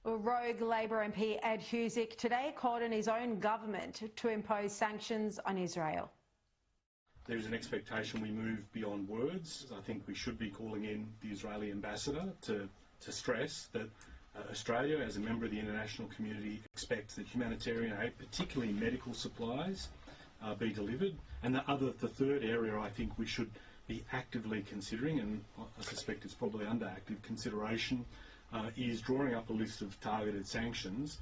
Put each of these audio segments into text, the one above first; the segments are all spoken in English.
Well, rogue Labor MP Ed Husic today called on his own government to impose sanctions on Israel. There is an expectation we move beyond words. I think we should be calling in the Israeli ambassador to stress that Australia, as a member of the international community, expects that humanitarian aid, particularly medical supplies, be delivered. And the third area I think we should be actively considering, and I suspect it's probably under active consideration, is drawing up a list of targeted sanctions.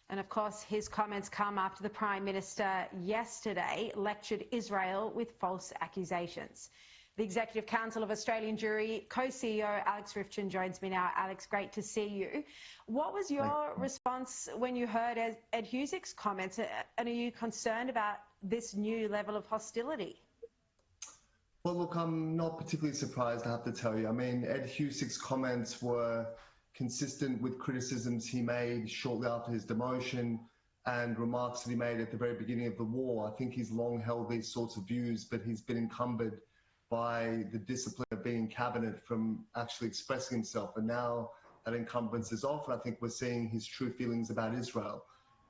And of course, his comments come after the Prime Minister yesterday lectured Israel with false accusations. The Executive Council of Australian Jewry co-CEO Alex Rifchin joins me now. Alex, great to see you. What was your response when you heard Ed Husic's comments, and are you concerned about this new level of hostility? Well, look, I'm not particularly surprised, I have to tell you. I mean, Ed Husic's comments were consistent with criticisms he made shortly after his demotion and remarks that he made at the very beginning of the war. I think he's long held these sorts of views, but he's been encumbered by the discipline of being in cabinet from actually expressing himself. And now that encumbrance is off, and I think we're seeing his true feelings about Israel.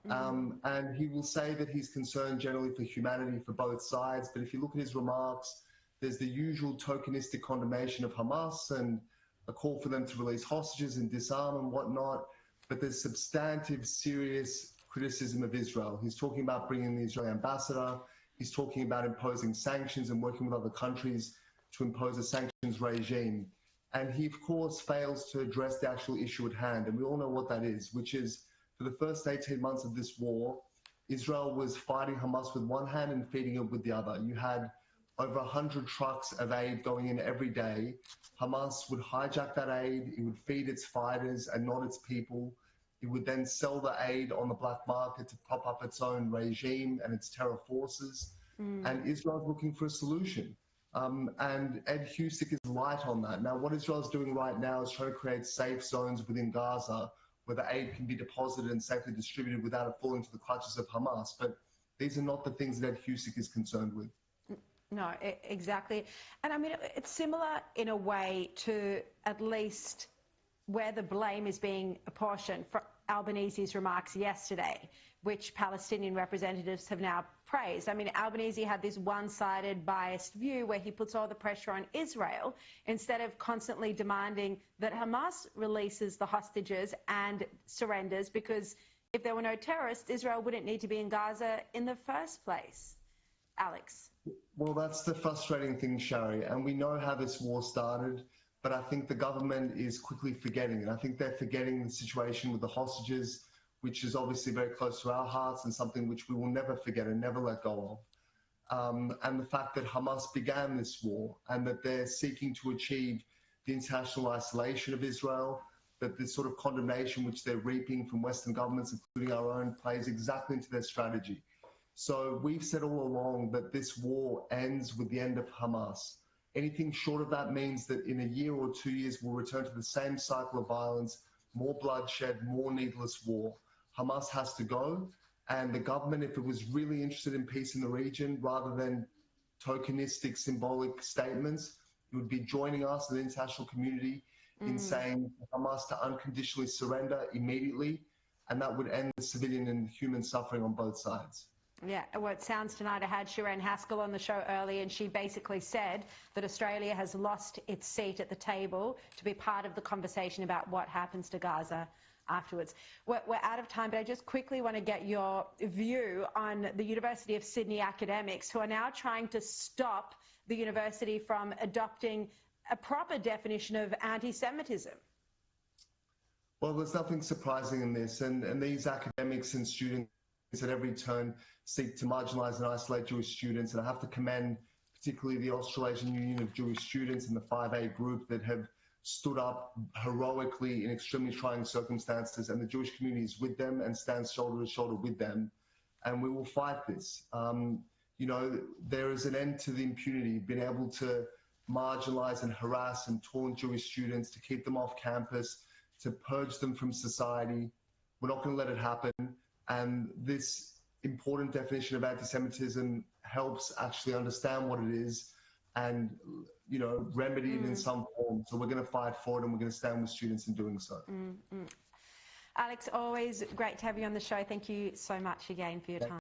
And he will say that he's concerned generally for humanity for both sides. But if you look at his remarks, there's the usual tokenistic condemnation of Hamas and a call for them to release hostages and disarm and whatnot, but there's substantive, serious criticism of Israel. He's talking about bringing the Israeli ambassador. He's talking about imposing sanctions and working with other countries to impose a sanctions regime. And he, of course, fails to address the actual issue at hand. And we all know what that is, which is for the first 18 months of this war, Israel was fighting Hamas with one hand and feeding it with the other. You had over 100 trucks of aid going in every day. Hamas would hijack that aid, it would feed its fighters and not its people. It would then sell the aid on the black market to prop up its own regime and its terror forces. And Israel's looking for a solution. And Ed Husic is light on that. Now, what Israel's doing right now is trying to create safe zones within Gaza where the aid can be deposited and safely distributed without it falling to the clutches of Hamas. But these are not the things that Ed Husic is concerned with. No, exactly. And I mean, it's similar in a way to at least where the blame is being apportioned for Albanese's remarks yesterday, which Palestinian representatives have now praised. I mean, Albanese had this one-sided, biased view where he puts all the pressure on Israel instead of constantly demanding that Hamas releases the hostages and surrenders, because if there were no terrorists, Israel wouldn't need to be in Gaza in the first place. Alex. Well, that's the frustrating thing, Shari, and we know how this war started, but I think the government is quickly forgetting, and I think they're forgetting the situation with the hostages, which is obviously very close to our hearts and something which we will never forget and never let go of. And the fact that Hamas began this war and that they're seeking to achieve the international isolation of Israel, that this sort of condemnation which they're reaping from Western governments, including our own, plays exactly into their strategy. So we've said all along that this war ends with the end of Hamas. Anything short of that means that in a year or 2 years, we'll return to the same cycle of violence, more bloodshed, more needless war. Hamas has to go, and the government, if it was really interested in peace in the region, rather than tokenistic, symbolic statements, it would be joining us, the international community, in saying Hamas to unconditionally surrender immediately, and that would end the civilian and human suffering on both sides. Yeah, well, it sounds tonight. I had Shirin Haskell on the show earlier, and she basically said that Australia has lost its seat at the table to be part of the conversation about what happens to Gaza afterwards. We're out of time, but I just quickly want to get your view on the University of Sydney academics who are now trying to stop the university from adopting a proper definition of anti-Semitism. Well, there's nothing surprising in this, and these academics and students at every turn seek to marginalise and isolate Jewish students, and I have to commend particularly the Australasian Union of Jewish Students and the 5A group that have stood up heroically in extremely trying circumstances, and the Jewish community is with them and stands shoulder to shoulder with them, and we will fight this. You know, there is an end to the impunity, being able to marginalise and harass and taunt Jewish students, to keep them off campus, to purge them from society. We're not going to let it happen. And this important definition of anti-Semitism helps actually understand what it is, and, you know, remedied in some form. So we're going to fight for it, and we're going to stand with students in doing so. Alex, always great to have you on the show. Thank you so much again for your time.